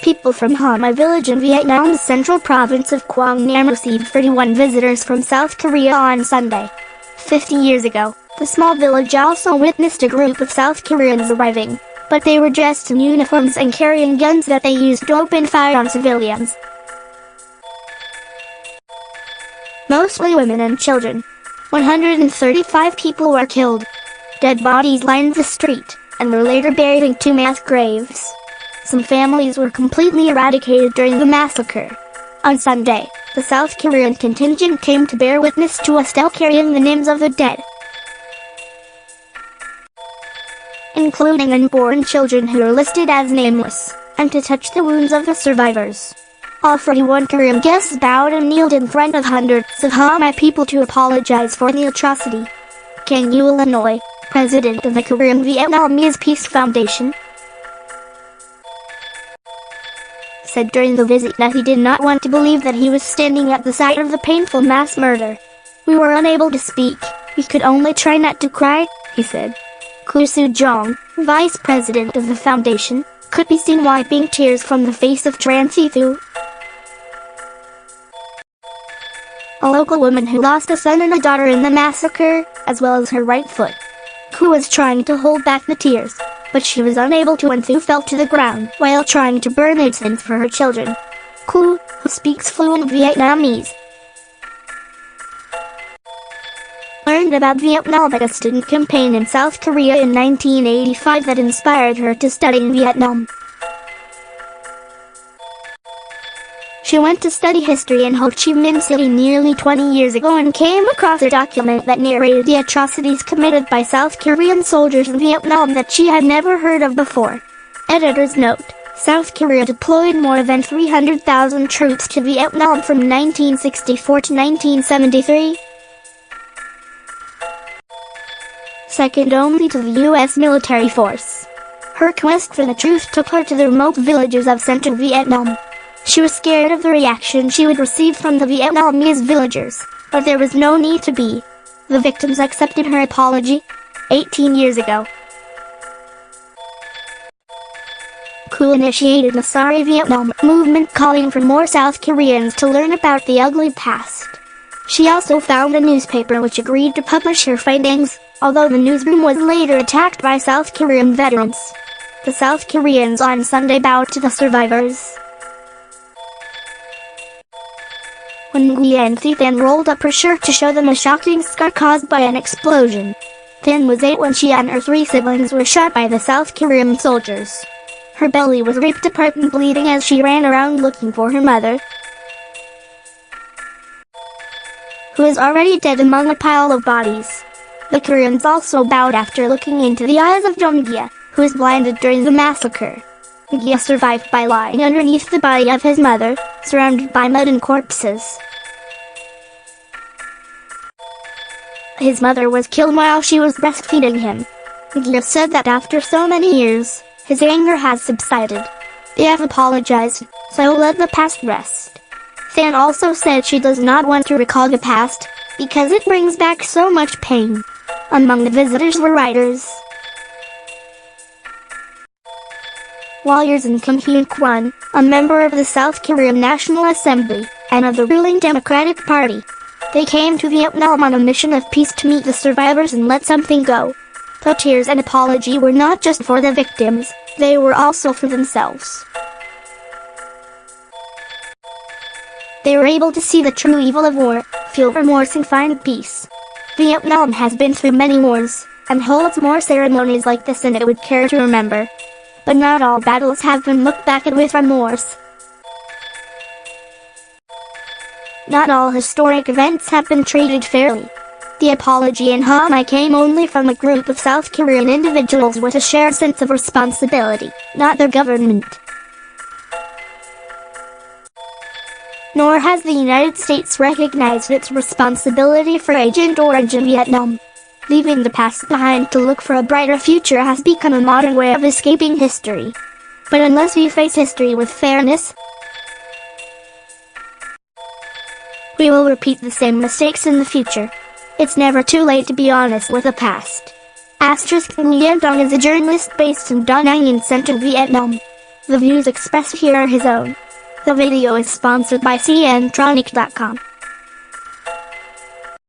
people from Hama village in Vietnam's central province of Quang Nam received 31 visitors from South Korea on Sunday. 50 years ago, the small village also witnessed a group of South Koreans arriving, but they were dressed in uniforms and carrying guns that they used to open fire on civilians. Mostly women and children. 135 people were killed. Dead bodies lined the street, and were later buried in 2 mass graves. Some families were completely eradicated during the massacre. On Sunday, the South Korean contingent came to bear witness to a stele carrying the names of the dead, including unborn children who are listed as nameless, and to touch the wounds of the survivors. All 41 Korean guests bowed and kneeled in front of hundreds of Hama people to apologize for the atrocity. Kang U Il, president of the Korean-Vietnamese Peace Foundation, said during the visit that he did not want to believe that he was standing at the site of the painful mass murder. "We were unable to speak, we could only try not to cry," he said. Koo Soo-jong, vice president of the foundation, could be seen wiping tears from the face of Tran Si-thu, a local woman who lost a son and a daughter in the massacre, as well as her right foot. Koo was trying to hold back the tears, but she was unable to and Thu fell to the ground while trying to burn incense for her children. Koo, who speaks fluent Vietnamese, learned about Vietnam at a student campaign in South Korea in 1985 that inspired her to study in Vietnam. She went to study history in Ho Chi Minh City nearly 20 years ago and came across a document that narrated the atrocities committed by South Korean soldiers in Vietnam that she had never heard of before. Editor's note: South Korea deployed more than 300,000 troops to Vietnam from 1964 to 1973, second only to the U.S. military force. Her quest for the truth took her to the remote villages of central Vietnam. She was scared of the reaction she would receive from the Vietnamese villagers, but there was no need to be. The victims accepted her apology 18 years ago. Koo initiated the Sorry Vietnam movement calling for more South Koreans to learn about the ugly past. She also found a newspaper which agreed to publish her findings, although the newsroom was later attacked by South Korean veterans. The South Koreans on Sunday bowed to the survivors. When Nguyen Thi Thanh rolled up her shirt to show them a shocking scar caused by an explosion. Thanh was 8 when she and her 3 siblings were shot by the South Korean soldiers. Her belly was ripped apart and bleeding as she ran around looking for her mother, who is already dead among a pile of bodies. The Koreans also bowed after looking into the eyes of Dong-gya, who was blinded during the massacre. Gya survived by lying underneath the body of his mother, surrounded by mud and corpses. His mother was killed while she was breastfeeding him. Gya said that after so many years, his anger has subsided. They have apologized, so let the past rest. Thanh also said she does not want to recall the past, because it brings back so much pain. Among the visitors were writers, lawyers and Kim Hyun-kwon, a member of the South Korean National Assembly, and of the ruling Democratic Party. They came to Vietnam on a mission of peace to meet the survivors and let something go. The tears and apology were not just for the victims, they were also for themselves. They were able to see the true evil of war, feel remorse and find peace. Vietnam has been through many wars, and holds more ceremonies like this than it would care to remember. But not all battles have been looked back at with remorse. Not all historic events have been treated fairly. The apology in Hama came only from a group of South Korean individuals with a shared sense of responsibility, not their government. Nor has the United States recognized its responsibility for Agent Orange in Vietnam. Leaving the past behind to look for a brighter future has become a modern way of escaping history. But unless we face history with fairness, we will repeat the same mistakes in the future. It's never too late to be honest with the past. Nguyen Dong is a journalist based in Da Nang in central Vietnam. The views expressed here are his own. The video is sponsored by cntronic.com.